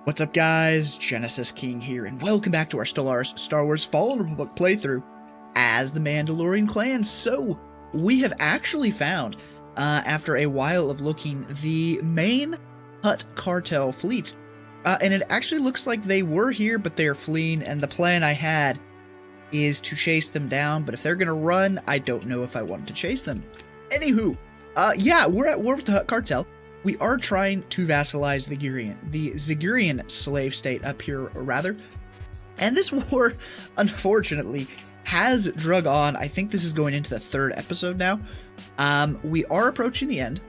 What's up guys, Genesis King here, and welcome back to our Stellaris Star Wars Fallen Republic playthrough as the Mandalorian Clans. So, we have actually found, after a while of looking, the main Hutt cartel fleet. And it actually looks like they were here, but they are fleeing, and the plan I had is to chase them down, but if they're gonna run, I don't know if I want to chase them. Anywho, yeah, we're at war with the Hutt cartel. We are trying to vassalize the Zagurian slave state up here, rather. And this war, unfortunately, has drug on. I think this is going into the third episode now. We are approaching the end.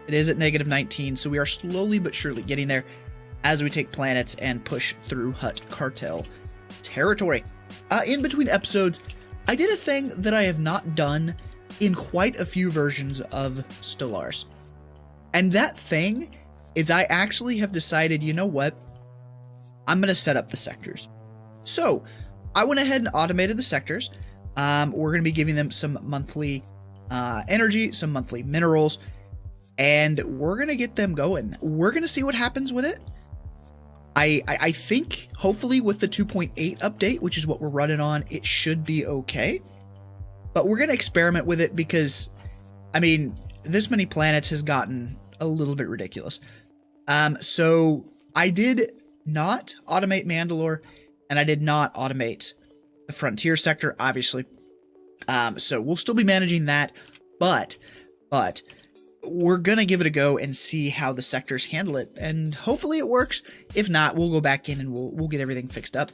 It is at -19, so we are slowly but surely getting there as we take planets and push through Hutt cartel territory. In between episodes, I did a thing that I have not done in quite a few versions of Stellaris. And that thing is I actually have decided, you know what? I'm going to set up the sectors. So I went ahead and automated the sectors. We're going to be giving them some monthly energy, some monthly minerals, and we're going to get them going. We're going to see what happens with it. I think, hopefully with the 2.8 update, which is what we're running on, it should be okay. But we're going to experiment with it because, I mean, this many planets has gotten a little bit ridiculous. So I did not automate Mandalore, and I did not automate the Frontier sector, obviously. So we'll still be managing that, but we're gonna give it a go and see how the sectors handle it, and hopefully it works. If not, we'll go back in and we'll get everything fixed up.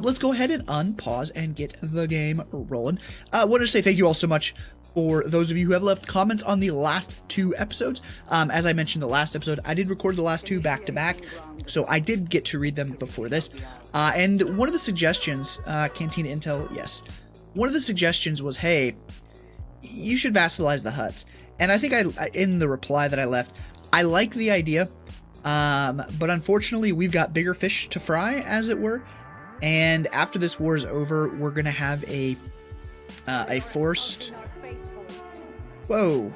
Let's go ahead and unpause and get the game rolling. I want to say thank you all so much for those of you who have left comments on the last two episodes. As I mentioned the last episode, I did record the last two back to back, so I did get to read them before this. And one of the suggestions, Cantina Intel, yes, one of the suggestions was, hey, you should vassalize the Hutts. And I think in the reply that I left, I like the idea, but unfortunately we've got bigger fish to fry, as it were. And after this war is over, we're gonna have a forced. Whoa.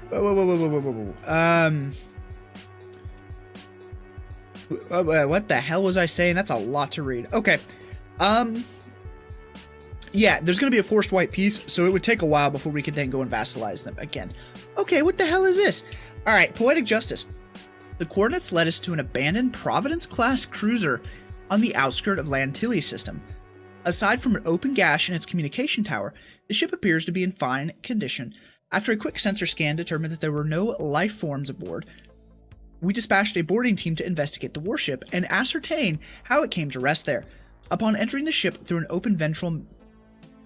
Whoa. What the hell was I saying? That's a lot to read. Okay. Yeah, there's going to be a forced white peace, so it would take a while before we could then go and vassalize them again. Okay, what the hell is this? Alright, Poetic Justice. The coordinates led us to an abandoned Providence-class cruiser on the outskirt of Lantilli's system. Aside from an open gash in its communication tower, the ship appears to be in fine condition. After a quick sensor scan determined that there were no life forms aboard, we dispatched a boarding team to investigate the warship and ascertain how it came to rest there. Upon entering the ship through an open ventral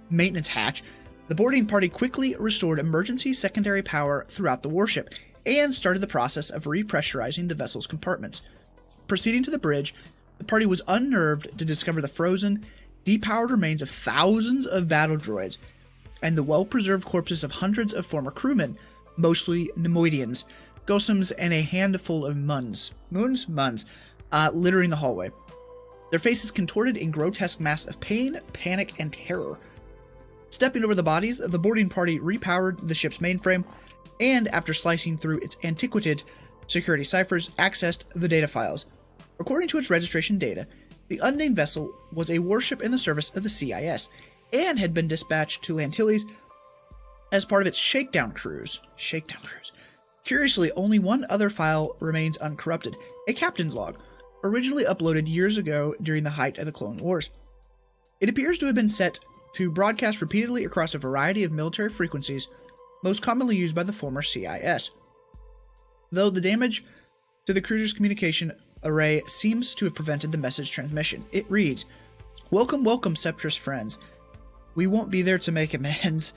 maintenance hatch, the boarding party quickly restored emergency secondary power throughout the warship and started the process of repressurizing the vessel's compartments. Proceeding to the bridge, the party was unnerved to discover the frozen, depowered remains of thousands of battle droids and the well-preserved corpses of hundreds of former crewmen, mostly Nemoidians, Gosums, and a handful of Muns, littering the hallway. Their faces contorted in grotesque masks of pain, panic, and terror. Stepping over the bodies, the boarding party repowered the ship's mainframe, and after slicing through its antiquated security ciphers, accessed the data files. According to its registration data, the unnamed vessel was a warship in the service of the CIS, and had been dispatched to Lantilli's as part of its shakedown cruise. Curiously, only one other file remains uncorrupted, a captain's log, originally uploaded years ago during the height of the Clone Wars. It appears to have been set to broadcast repeatedly across a variety of military frequencies, most commonly used by the former CIS. Though the damage to the cruiser's communication array seems to have prevented the message transmission. It reads, "Welcome, Septress friends. We won't be there to make amends,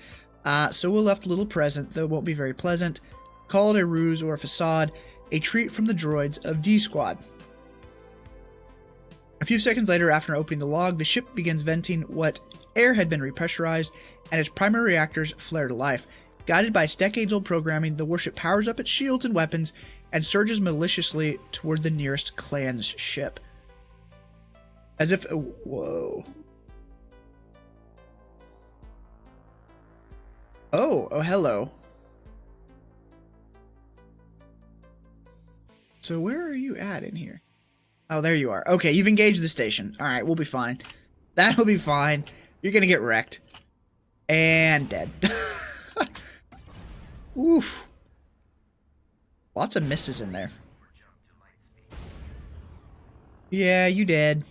so we'll left a little present, though it won't be very pleasant. Call it a ruse or a facade, a treat from the droids of D-Squad." A few seconds later, after opening the log, the ship begins venting what air had been repressurized, and its primary reactors flare to life. Guided by its decades-old programming, the warship powers up its shields and weapons and surges maliciously toward the nearest clan's ship. As if... whoa. Oh, hello. So where are you at in here? Oh, there you are. Okay, you've engaged the station. All right, we'll be fine. That'll be fine. You're gonna get wrecked. And dead. Oof. Lots of misses in there. Yeah, you dead.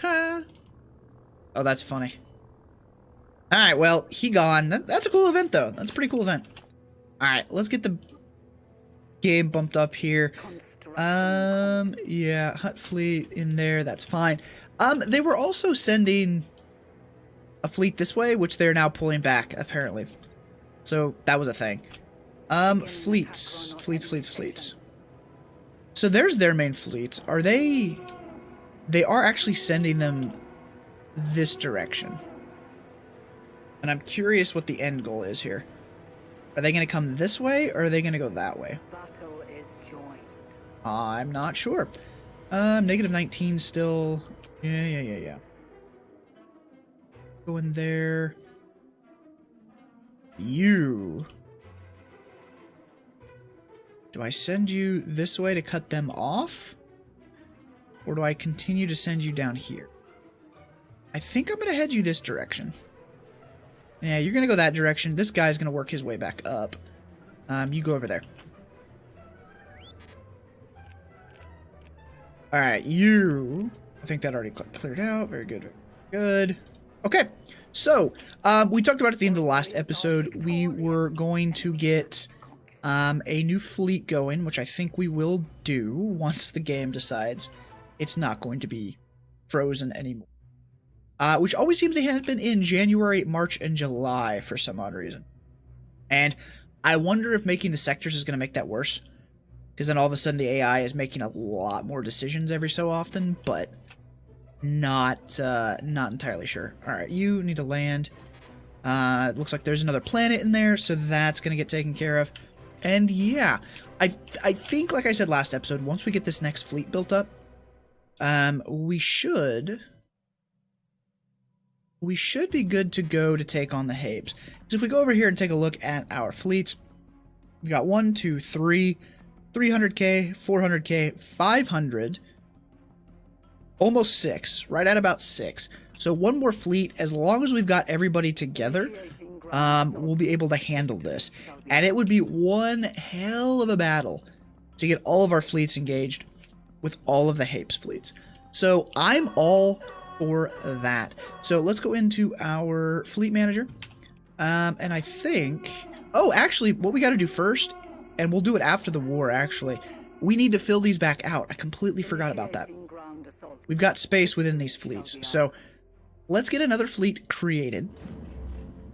Oh, that's funny. Alright, well, he gone. That's a cool event, though. That's a pretty cool event. Alright, let's get the game bumped up here. Yeah, Hutt fleet in there. That's fine. They were also sending a fleet this way, which they're now pulling back, apparently. So, that was a thing. Fleets. So there's their main fleets. Are they... They are actually sending them this direction. And I'm curious what the end goal is here. Are they going to come this way, or are they going to go that way? I'm not sure. Negative 19 still... Yeah. Go in there. You... Do I send you this way to cut them off? Or do I continue to send you down here? I think I'm going to head you this direction. Yeah, you're going to go that direction. This guy's going to work his way back up. You go over there. Alright, you... I think that already cleared out. Very good. Very good. Okay, so, we talked about at the end of the last episode, we were going to get... a new fleet going, which I think we will do once the game decides it's not going to be frozen anymore. Which always seems to have been in January, March, and July for some odd reason. And I wonder if making the sectors is going to make that worse. Because then all of a sudden the AI is making a lot more decisions every so often, but not entirely sure. Alright, you need to land. It looks like there's another planet in there, so that's going to get taken care of. And yeah, I think, like I said last episode, once we get this next fleet built up, we should be good to go to take on the Habes. So if we go over here and take a look at our fleets, we've got 1, 2, 3, 300k, 400k, 500, almost 6, right at about 6. So one more fleet, as long as we've got everybody together, we'll be able to handle this. And it would be one hell of a battle to get all of our fleets engaged with all of the Habes fleets. So I'm all for that. So let's go into our fleet manager. And I think... Oh, actually, what we got to do first, and we'll do it after the war, actually, we need to fill these back out. I completely forgot about that. We've got space within these fleets. So let's get another fleet created.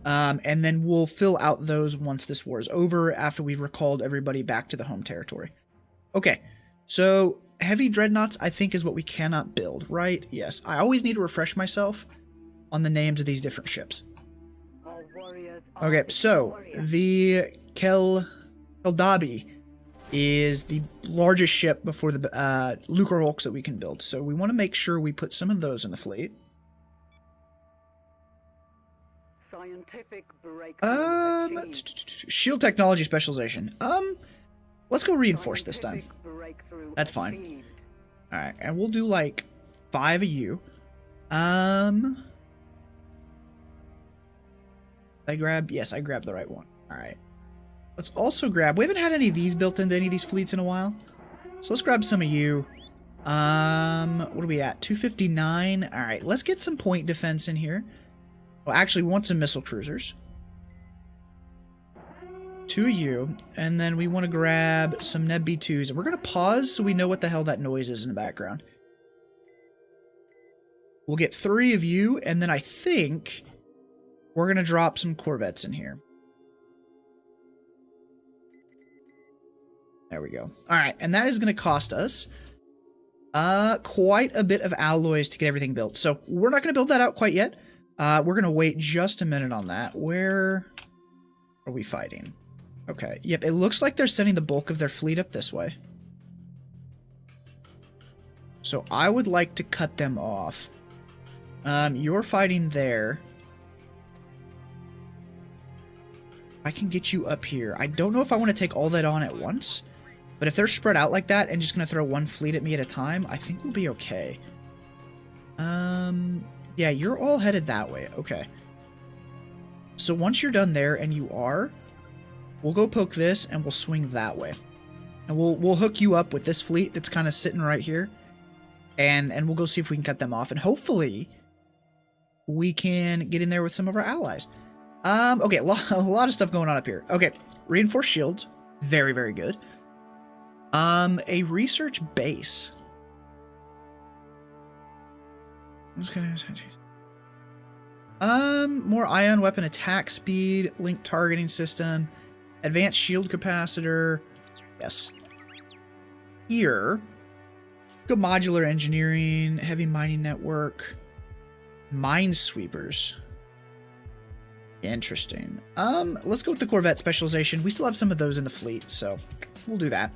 And then we'll fill out those once this war is over, after we've recalled everybody back to the home territory. Okay, so heavy dreadnoughts, I think, is what we cannot build, right? Yes, I always need to refresh myself on the names of these different ships. Okay, so the Keldabi is the largest ship before the Lucre Hulks that we can build. So we want to make sure we put some of those in the fleet. Shield technology specialization. Let's go reinforce this time. That's fine. Alright, and we'll do like 5 of you. Yes, I grabbed the right one. Alright. Let's also grab, we haven't had any of these built into any of these fleets in a while. So let's grab some of you. What are we at? 259. Alright, let's get some point defense in here. Well, actually, we want some missile cruisers. 2 of you, and then we want to grab some Neb B2s, and we're going to pause so we know what the hell that noise is in the background. We'll get 3 of you, and then I think we're going to drop some Corvettes in here. There we go. Alright, and that is going to cost us quite a bit of alloys to get everything built. So we're not going to build that out quite yet. We're going to wait just a minute on that. Where are we fighting? Okay, yep, it looks like they're sending the bulk of their fleet up this way. So I would like to cut them off. You're fighting there. I can get you up here. I don't know if I want to take all that on at once. But if they're spread out like that and just going to throw one fleet at me at a time, I think we'll be okay. Yeah, you're all headed that way. Okay. So once you're done there, and you are, we'll go poke this, and we'll swing that way. And we'll hook you up with this fleet that's kind of sitting right here. And we'll go see if we can cut them off. And hopefully, we can get in there with some of our allies. Okay, a lot of stuff going on up here. Okay, reinforced shields. Very, very good. A research base. More ion weapon attack speed, link targeting system, advanced shield capacitor. Yes. Here, go modular engineering, heavy mining network, minesweepers. Interesting. Let's go with the Corvette specialization. We still have some of those in the fleet, so we'll do that.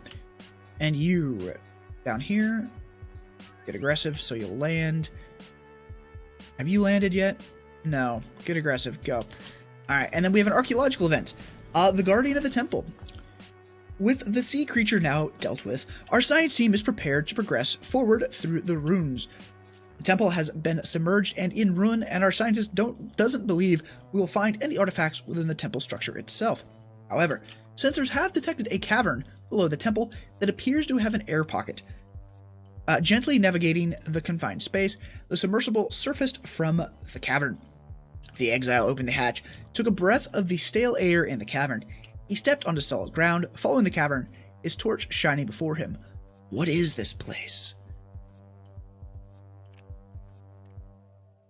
And you down here, get aggressive, so you'll land. Have you landed yet? No. Get aggressive. Go. Alright, and then we have an archaeological event. The Guardian of the Temple. With the sea creature now dealt with, our science team is prepared to progress forward through the ruins. The temple has been submerged and in ruin, and our scientist doesn't believe we will find any artifacts within the temple structure itself. However, sensors have detected a cavern below the temple that appears to have an air pocket. Gently navigating the confined space, the submersible surfaced from the cavern. The exile opened the hatch, took a breath of the stale air in the cavern. He stepped onto solid ground, following the cavern, his torch shining before him. What is this place?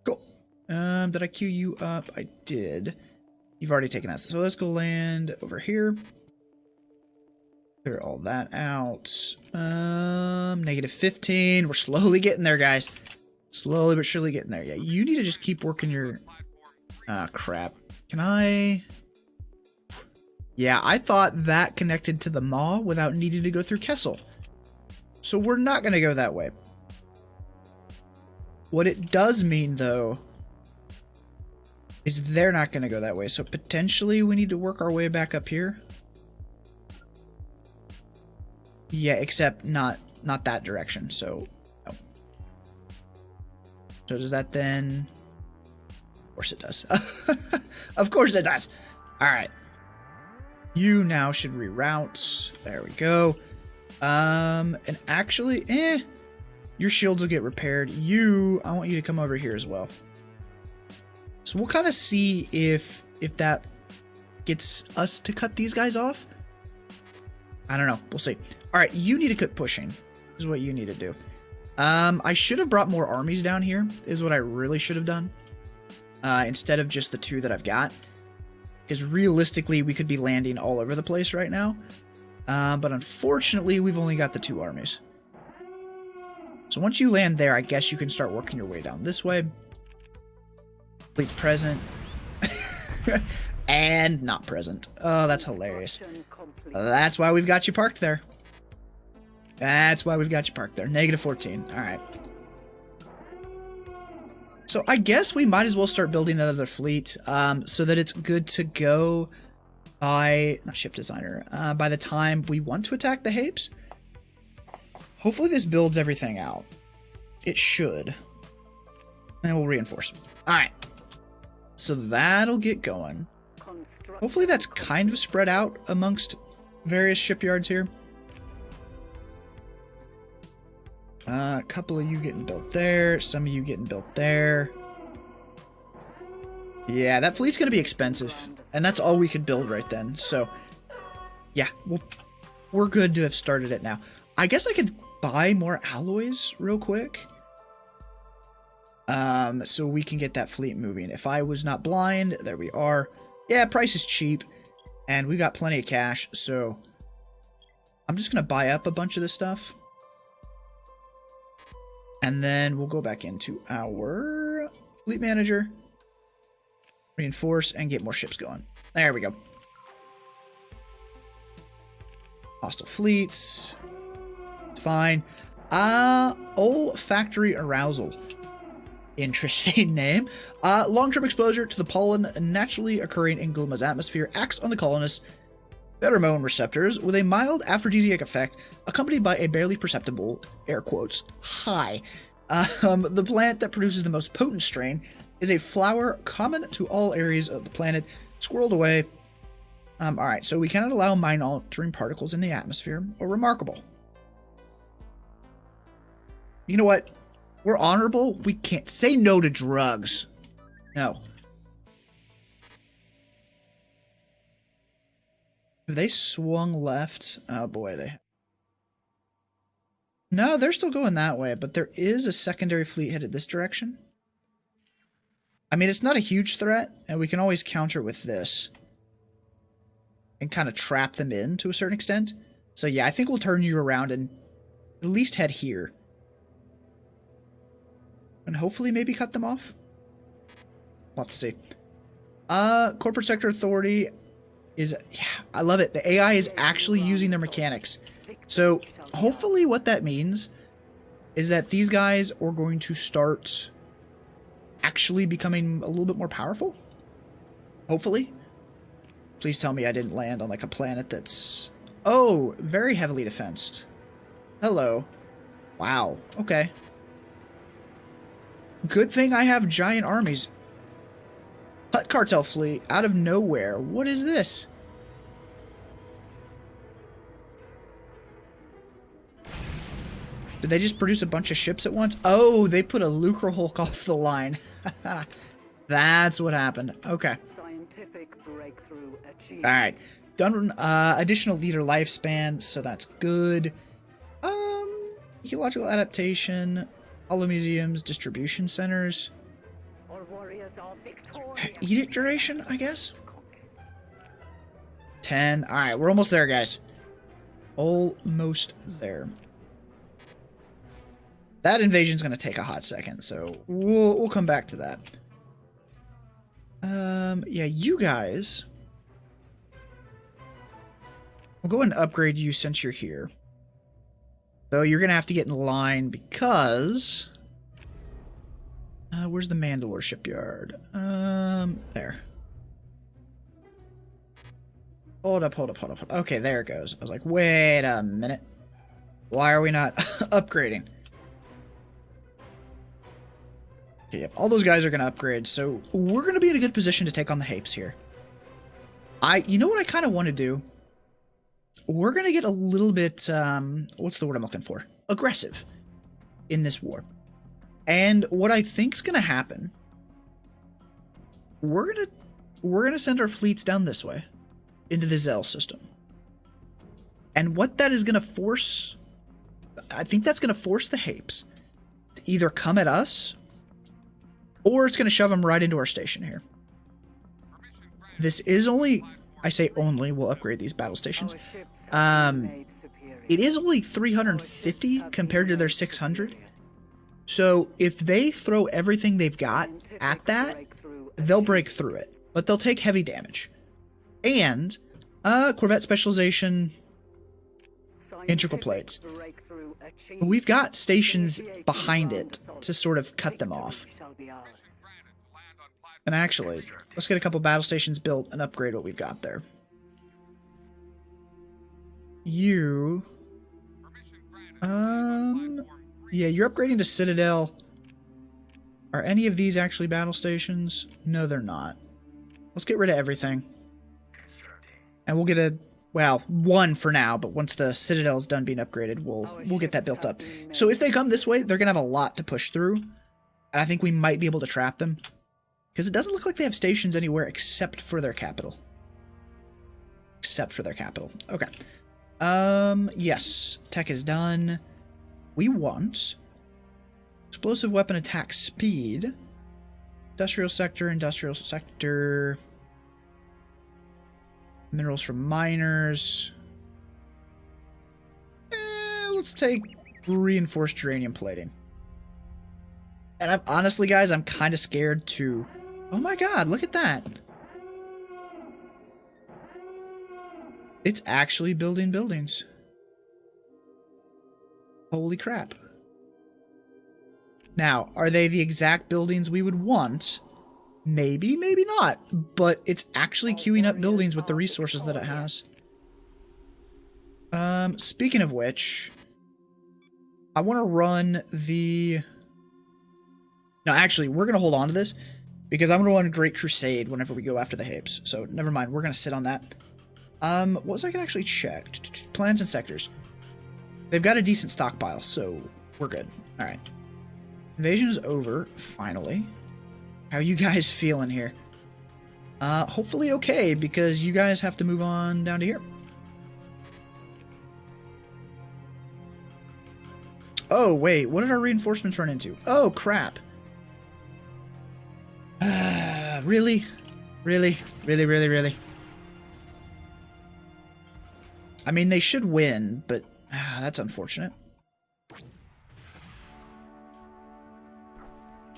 Cool. Did I queue you up? I did. You've already taken that. So let's go land over here. Clear all that out. Negative 15. We're slowly getting there, guys. Slowly but surely getting there. Yeah, you need to just keep working your... Ah, crap. Can I... Yeah, I thought that connected to the Maw without needing to go through Kessel. So we're not going to go that way. What it does mean, though, is they're not going to go that way. So potentially we need to work our way back up here. Yeah, except not that direction, so... No. So does that then... Of course it does. Of course it does! Alright. You now should reroute. There we go. And actually, your shields will get repaired. I want you to come over here as well. So we'll kind of see if that gets us to cut these guys off. I don't know. We'll see. All right, you need to quit pushing. This is what you need to do. I should have brought more armies down here, is what I really should have done. Instead of just the two that I've got. Because realistically, we could be landing all over the place right now. But unfortunately, we've only got the two armies. So once you land there, I guess you can start working your way down this way. Complete present. And not present. Oh, that's hilarious. That's why we've got you parked there. That's why we've got you parked there. Negative 14. Alright. So I guess we might as well start building another fleet so that it's good to go by... Not ship designer. By the time we want to attack the Hapes. Hopefully this builds everything out. It should. And we'll reinforce. Alright. So that'll get going. Hopefully that's kind of spread out amongst various shipyards here. A couple of you getting built there. Some of you getting built there. Yeah, that fleet's going to be expensive. And that's all we could build right then. So, yeah, we're good to have started it now. I guess I could buy more alloys real quick. So we can get that fleet moving. If I was not blind, there we are. Yeah, price is cheap. And we got plenty of cash, so I'm just going to buy up a bunch of this stuff. And then we'll go back into our fleet manager, reinforce, and get more ships going. There we go. Hostile fleets. It's fine. Olfactory arousal. Interesting name. Long-term exposure to the pollen naturally occurring in Gulma's atmosphere acts on the colonists pheromone receptors with a mild aphrodisiac effect, accompanied by a barely perceptible, air quotes, high. The plant that produces the most potent strain is a flower common to all areas of the planet, squirreled away. Alright, so we cannot allow mind-altering particles in the atmosphere, or remarkable. You know what? We're honorable. We can't say no to drugs. No. Have they swung left? Oh boy, they... No, they're still going that way, but there is a secondary fleet headed this direction. I mean, it's not a huge threat, and we can always counter with this. And kind of trap them in to a certain extent. So yeah, I think we'll turn you around and at least head here. And hopefully maybe cut them off. We'll have to see. Corporate Sector Authority is... Yeah, I love it. The AI is actually using their mechanics. So hopefully what that means is that these guys are going to start actually becoming a little bit more powerful. Hopefully. Please tell me I didn't land on like a planet that's... Oh, very heavily defensed. Hello. Wow. Okay. Good thing I have giant armies. Hutt cartel fleet out of nowhere. What is this? Did they just produce a bunch of ships at once? Oh, they put a Lucre Hulk off the line. That's what happened. Okay. Alright. Done additional leader lifespan, so that's good. Ecological adaptation, hollow museums, distribution centers. Edict duration, I guess? 10. Alright, we're almost there, guys. Almost there. That invasion's gonna take a hot second, so we'll come back to that. Yeah, you guys... We'll go ahead and upgrade you since you're here. Though you're gonna have to get in line because... where's the Mandalore shipyard? There. Hold up. Okay, there it goes. I was like, wait a minute. Why are we not upgrading? Okay, yep, all those guys are gonna upgrade, so we're gonna be in a good position to take on the Hapes here. You know what I kind of want to do? We're gonna get a little bit, what's the word I'm looking for? Aggressive in this war. And what I think's gonna happen, we're gonna send our fleets down this way into the Zell system. And what that is gonna force, I think that's gonna force the Hapes to either come at us, or it's gonna shove them right into our station here. This is only, I say only, we'll upgrade these battle stations. It is only 350 compared to their 600. So if they throw everything they've got at that, they'll break through it. But they'll take heavy damage. And, Corvette specialization, integral plates. We've got stations behind it to sort of cut them off. And actually, let's get a couple battle stations built and upgrade what we've got there. You... yeah, you're upgrading to Citadel. Are any of these actually battle stations? No, they're not. Let's get rid of everything. And we'll get a... Well, one for now, but once the Citadel's done being upgraded, we'll get that built up. So if they come this way, they're going to have a lot to push through. And I think we might be able to trap them. Because it doesn't look like they have stations anywhere except for their capital. Except for their capital. Okay. Yes. Tech is done. We want explosive weapon attack speed. Industrial sector. Minerals from miners. Let's take reinforced uranium plating. And honestly, guys, I'm kind of scared to... Oh my god, look at that. It's actually building buildings. Holy crap. Now, are they the exact buildings we would want? Maybe, maybe not. But it's actually queuing up buildings with the resources that it has. Speaking of which, I want to run the... No, actually, we're going to hold on to this, because I'm going to run a Great Crusade whenever we go after the Hapes. So, never mind, we're going to sit on that. What was I can actually check? Plans and sectors. They've got a decent stockpile, so we're good. Alright. Invasion is over, finally. How you guys feeling here? Hopefully okay, because you guys have to move on down to here. Oh, wait, what did our reinforcements run into? Oh, crap. Really? Really? Really, really, really? I mean, they should win, but that's unfortunate.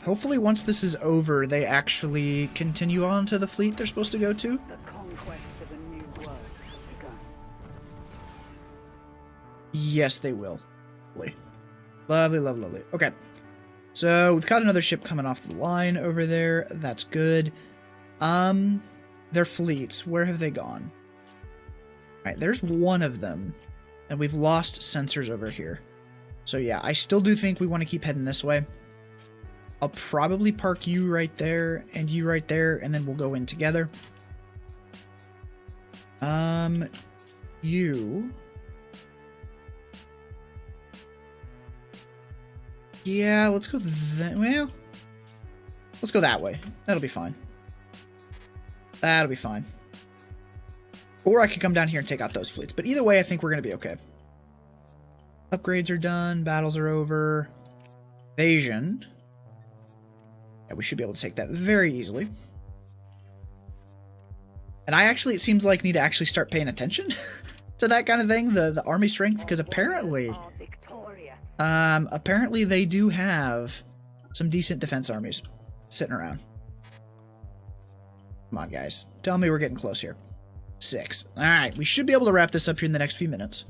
Hopefully, once this is over, they actually continue on to the fleet they're supposed to go to. The conquest of a new world has begun. Yes, they will. Lovely. Lovely, lovely, lovely. Okay. So, we've got another ship coming off the line over there. That's good. Their fleets, where have they gone? Alright, there's one of them. And we've lost sensors over here. So yeah, I still do think we want to keep heading this way. I'll probably park you right there, and you right there, and then we'll go in together. You... Yeah, let's go well, let's go that way. That'll be fine. That'll be fine. Or I could come down here and take out those fleets. But either way, I think we're going to be okay. Upgrades are done. Battles are over. Invasion. Yeah, we should be able to take that very easily. And I actually, it seems like, need to actually start paying attention to that kind of thing. The army strength. Because apparently... apparently they do have some decent defense armies sitting around. Come on, guys. Tell me we're getting close here. 6. Alright, we should be able to wrap this up here in the next few minutes.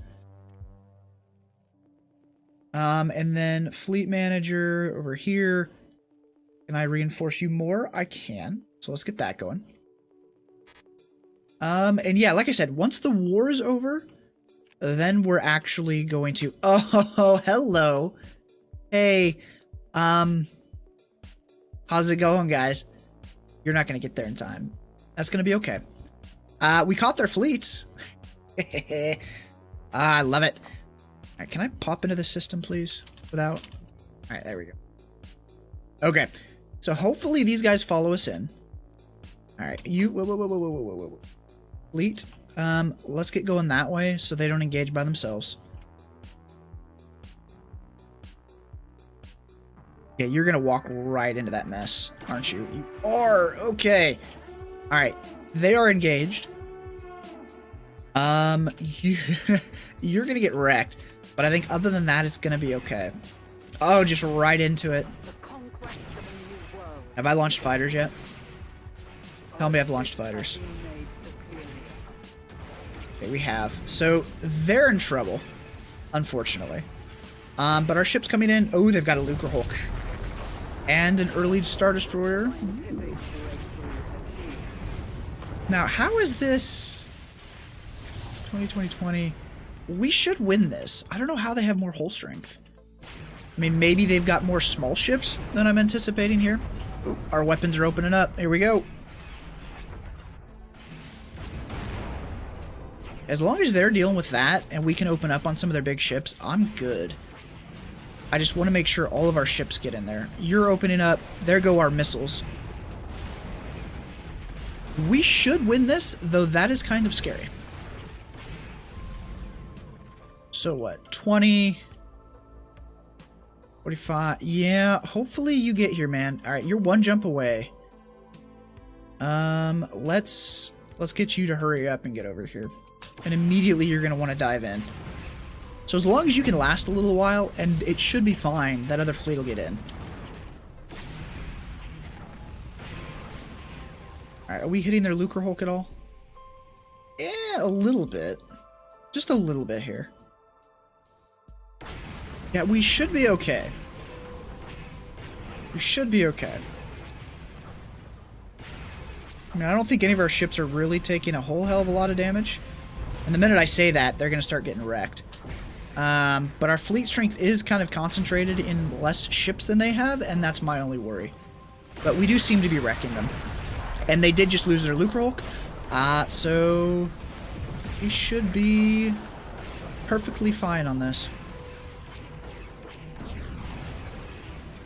And then fleet manager over here. Can I reinforce you more? I can. So let's get that going. And yeah, like I said, once the war is over, then we're actually going to... Oh, hello. Hey, how's it going, guys? You're not going to get there in time. That's going to be okay. We caught their fleets. I love it. All right, can I pop into the system, please? Without... All right, there we go. Okay, so hopefully these guys follow us in. All right, you... Whoa. Fleet. Let's get going that way so they don't engage by themselves. Yeah, you're going to walk right into that mess, aren't you? You are! Okay. All right, they are engaged. You're going to get wrecked. But I think other than that, it's going to be okay. Oh, just right into it. Have I launched fighters yet? Tell me I've launched fighters. Okay, we have. So, they're in trouble, unfortunately. But our ship's coming in. Oh, they've got a Lucre Hulk. And an early Star Destroyer. Now, how is this... 20. We should win this. I don't know how they have more hull strength. I mean, maybe they've got more small ships than I'm anticipating here. Ooh, our weapons are opening up. Here we go. As long as they're dealing with that and we can open up on some of their big ships, I'm good. I just want to make sure all of our ships get in there. You're opening up. There go our missiles. We should win this, though that is kind of scary. So what? 20... 45... Yeah, hopefully you get here, man. Alright, you're one jump away. Let's get you to hurry up and get over here. And immediately you're going to want to dive in. So as long as you can last a little while, and it should be fine, that other fleet will get in. Alright, are we hitting their Lucre Hulk at all? Yeah, a little bit. Just a little bit here. Yeah, we should be okay. We should be okay. I mean, I don't think any of our ships are really taking a whole hell of a lot of damage. And the minute I say that, they're going to start getting wrecked. But our fleet strength is kind of concentrated in less ships than they have, and that's my only worry. But we do seem to be wrecking them. And they did just lose their Lucrehulk, so we should be perfectly fine on this.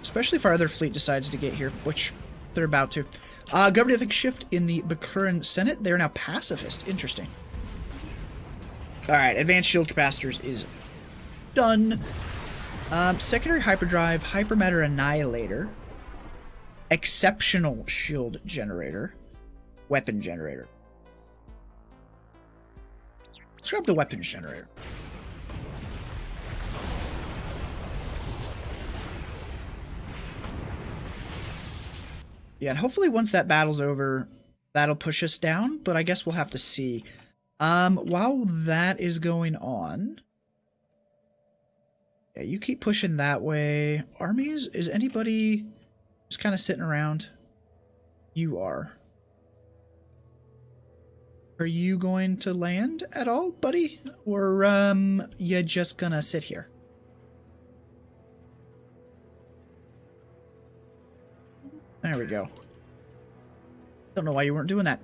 Especially if our other fleet decides to get here, which they're about to. Government shift in the Bakuran Senate. They're now pacifist. Interesting. Alright, advanced shield capacitors is done. Secondary hyperdrive, hypermatter annihilator, exceptional shield generator, weapon generator. Let's grab the weapons generator. Yeah, and hopefully once that battle's over, that'll push us down, but I guess we'll have to see. While that is going on... Yeah, you keep pushing that way. Armies? Is anybody just kind of sitting around? You are. Are you going to land at all, buddy? Or, you just gonna sit here? There we go. Don't know why you weren't doing that.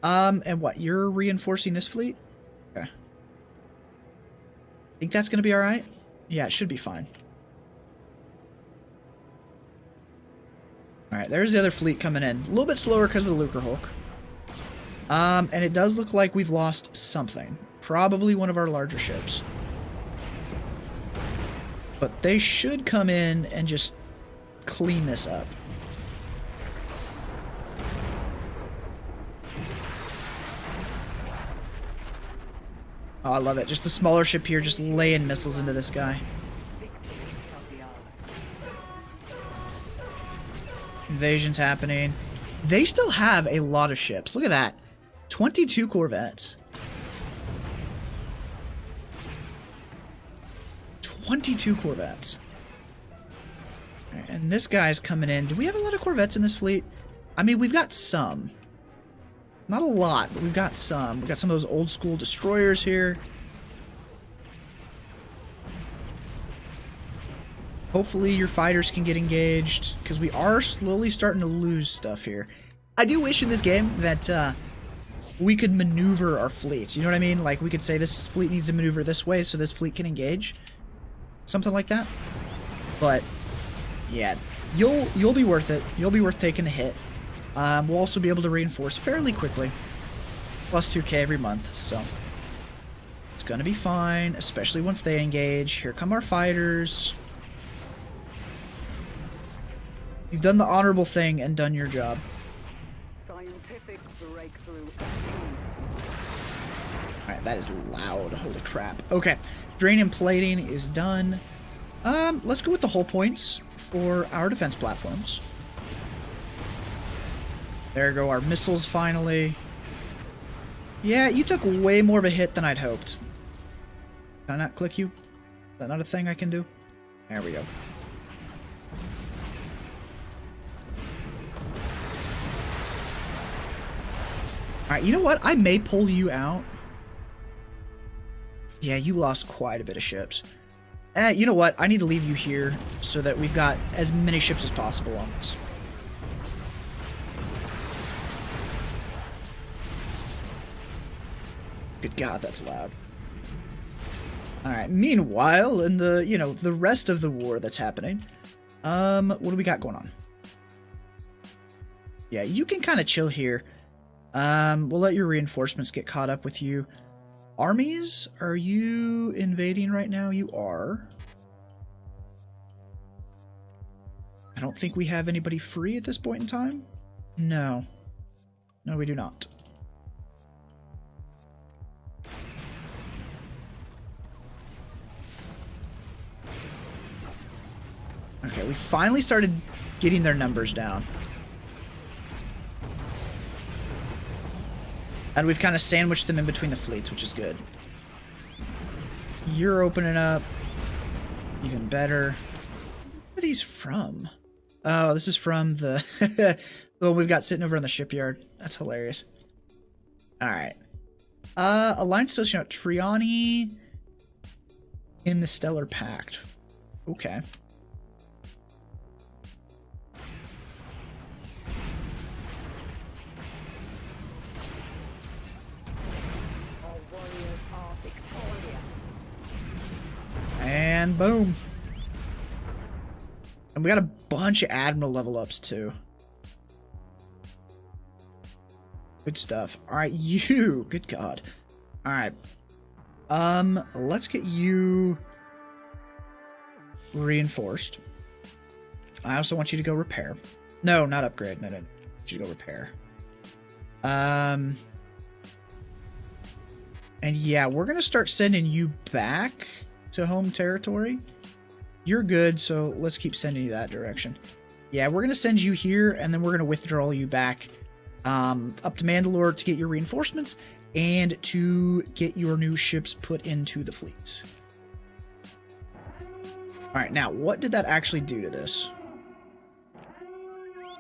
And what? You're reinforcing this fleet? Okay. Think that's gonna be alright? Yeah, it should be fine. Alright, there's the other fleet coming in. A little bit slower because of the Lucrehulk. And it does look like we've lost something. Probably one of our larger ships. But they should come in and just clean this up. Oh, I love it. Just the smaller ship here just laying missiles into this guy. Invasion's happening. They still have a lot of ships. Look at that. 22 corvettes. 22 corvettes. And this guy's coming in. Do we have a lot of corvettes in this fleet? I mean, we've got some. Not a lot, but we've got some. We've got some of those old school destroyers here. Hopefully your fighters can get engaged, because we are slowly starting to lose stuff here. I do wish in this game that we could maneuver our fleets. You know what I mean? Like, we could say this fleet needs to maneuver this way so this fleet can engage. Something like that. But, yeah, you'll be worth it. You'll be worth taking the hit. We'll also be able to reinforce fairly quickly. Plus 2k every month, so it's gonna be fine, especially once they engage. Here come our fighters. You've done the honorable thing and done your job. Scientific breakthrough. Alright, that is loud. Holy crap. Okay, drain and plating is done. Let's go with the hull points for our defense platforms. There go our missiles finally. Yeah, you took way more of a hit than I'd hoped. Can I not click you? Is that not a thing I can do? There we go. Alright, you know what? I may pull you out. Yeah, you lost quite a bit of ships. You know what? I need to leave you here so that we've got as many ships as possible on this. Good God, that's loud. Alright, meanwhile, in the, you know, the rest of the war that's happening, what do we got going on? Yeah, you can kind of chill here. We'll let your reinforcements get caught up with you. Armies, are you invading right now? You are. I don't think we have anybody free at this point in time. No. No, we do not. Okay, we finally started getting their numbers down. And we've kind of sandwiched them in between the fleets, which is good. You're opening up. Even better. Where are these from? Oh, this is from the, the one we've got sitting over in the shipyard. That's hilarious. Alright. Alliance Station Triani in the Stellar Pact. Okay. Our warriors are victorious. And boom. And we got a bunch of Admiral level ups too. Good stuff. Alright, you. Good God. Alright. Let's get you reinforced. I also want you to go repair. No, not upgrade. No. I want you to go repair. And yeah, we're gonna start sending you back to home territory. You're good, so let's keep sending you that direction. Yeah, we're gonna send you here, and then we're gonna withdraw you back up to Mandalore to get your reinforcements and to get your new ships put into the fleets. Alright, now, what did that actually do to this?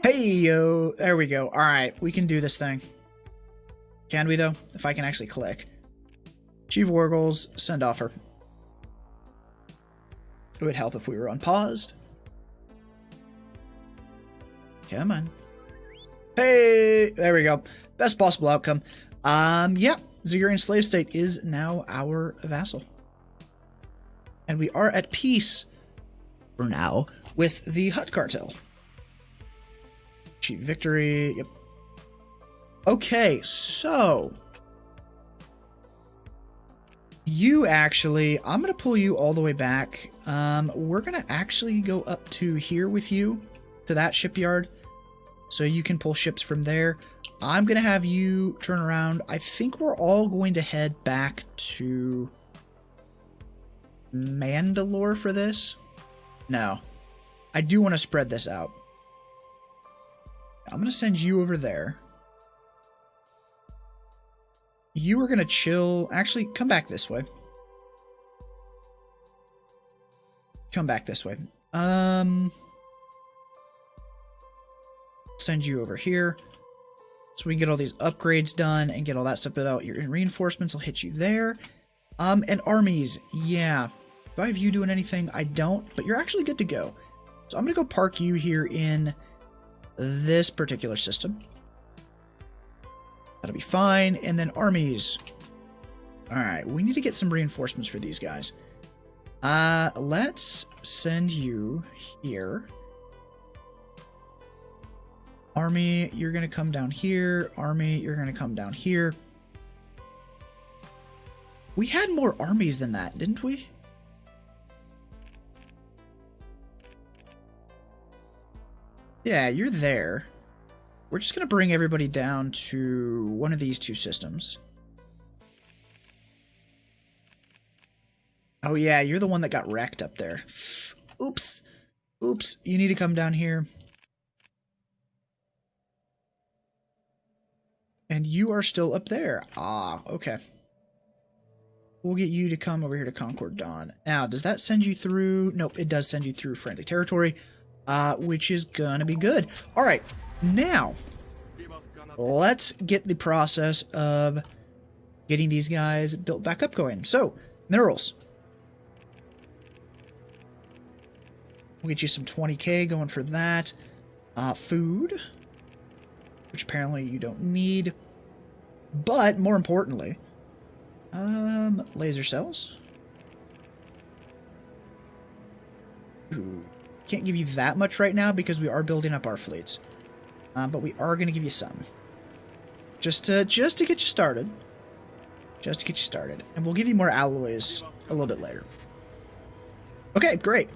Hey, yo! There we go. Alright, we can do this thing. Can we, though? If I can actually click. Chief War Goals, send offer. It would help if we were unpaused. Come on. Hey! There we go. Best possible outcome. Yeah. Zagrean Slave State is now our vassal. And we are at peace, for now, with the Hutt cartel. Achieve victory. Yep. Okay, so... you actually... I'm going to pull you all the way back. We're going to actually go up to here with you, to that shipyard. So you can pull ships from there. I'm going to have you turn around. I think we're all going to head back to Mandalore for this. No. I do want to spread this out. I'm going to send you over there. You are going to chill. Actually, come back this way. Come back this way. Send you over here. So we can get all these upgrades done and get all that stuff put out. Your reinforcements will hit you there. And armies. Yeah. Do I have you doing anything? I don't, but you're actually good to go. So I'm going to go park you here in this particular system. That'll be fine. And then armies. Alright, we need to get some reinforcements for these guys. Let's send you here. Army, you're going to come down here. Army, you're going to come down here. We had more armies than that, didn't we? Yeah, you're there. We're just going to bring everybody down to one of these two systems. Oh yeah, you're the one that got wrecked up there. Oops. Oops, you need to come down here. And you are still up there. Ah, okay. We'll get you to come over here to Concord Dawn. Now, does that send you through? Nope, it does send you through friendly territory, which is gonna be good. All right, now, let's get the process of getting these guys built back up going. So, minerals. We'll get you some 20k going for that. Food, which apparently you don't need. But, more importantly, laser cells. Ooh, can't give you that much right now because we are building up our fleets. But we are going to give you some. Just to get you started. Just to get you started. And we'll give you more alloys a little bit later. Okay, great.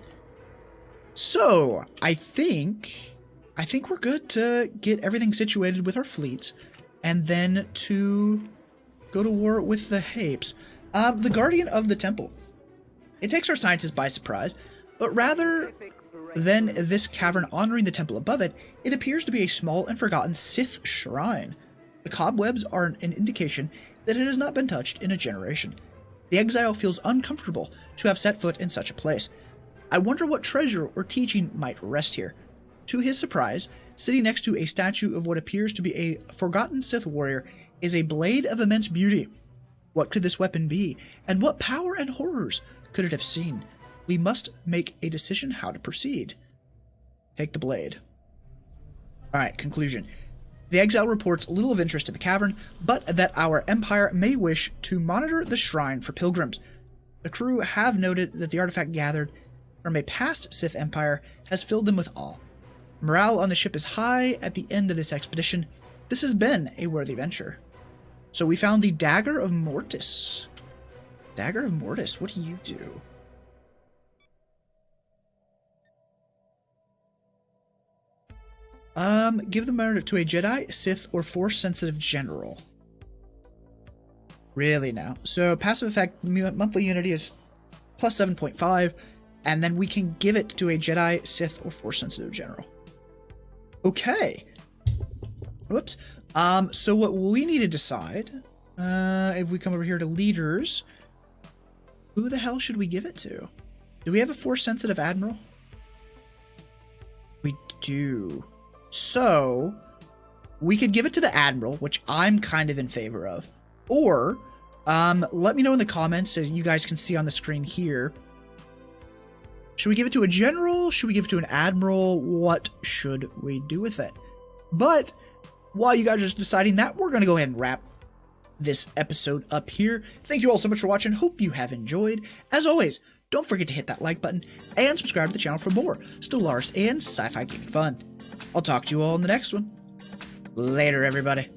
So, I think we're good to get everything situated with our fleets, and then to go to war with the Hapes. The Guardian of the Temple. It takes our scientists by surprise, but rather than this cavern honoring the temple above it, it appears to be a small and forgotten Sith shrine. The cobwebs are an indication that it has not been touched in a generation. The exile feels uncomfortable to have set foot in such a place. I wonder what treasure or teaching might rest here. To his surprise, sitting next to a statue of what appears to be a forgotten Sith warrior is a blade of immense beauty. What could this weapon be? And what power and horrors could it have seen? We must make a decision how to proceed. Take the blade. Alright, conclusion. The exile reports little of interest in the cavern, but that our empire may wish to monitor the shrine for pilgrims. The crew have noted that the artifact gathered from a past Sith empire has filled them with awe. Morale on the ship is high at the end of this expedition. This has been a worthy venture. So we found the Dagger of Mortis. Dagger of Mortis, what do you do? Give the matter to a Jedi, Sith, or Force-sensitive general. Really now. So passive effect, monthly unity is plus 7.5, and then we can give it to a Jedi, Sith, or Force-sensitive general. Okay. Whoops. So what we need to decide, if we come over here to leaders, who the hell should we give it to? Do we have a Force-sensitive admiral? We do. So, we could give it to the admiral, which I'm kind of in favor of. Or, let me know in the comments, as you guys can see on the screen here. Should we give it to a general? Should we give it to an admiral? What should we do with it? But, while you guys are deciding that, we're going to go ahead and wrap this episode up here. Thank you all so much for watching. Hope you have enjoyed. As always, don't forget to hit that like button and subscribe to the channel for more Stellaris and sci-fi gaming fun. I'll talk to you all in the next one. Later, everybody.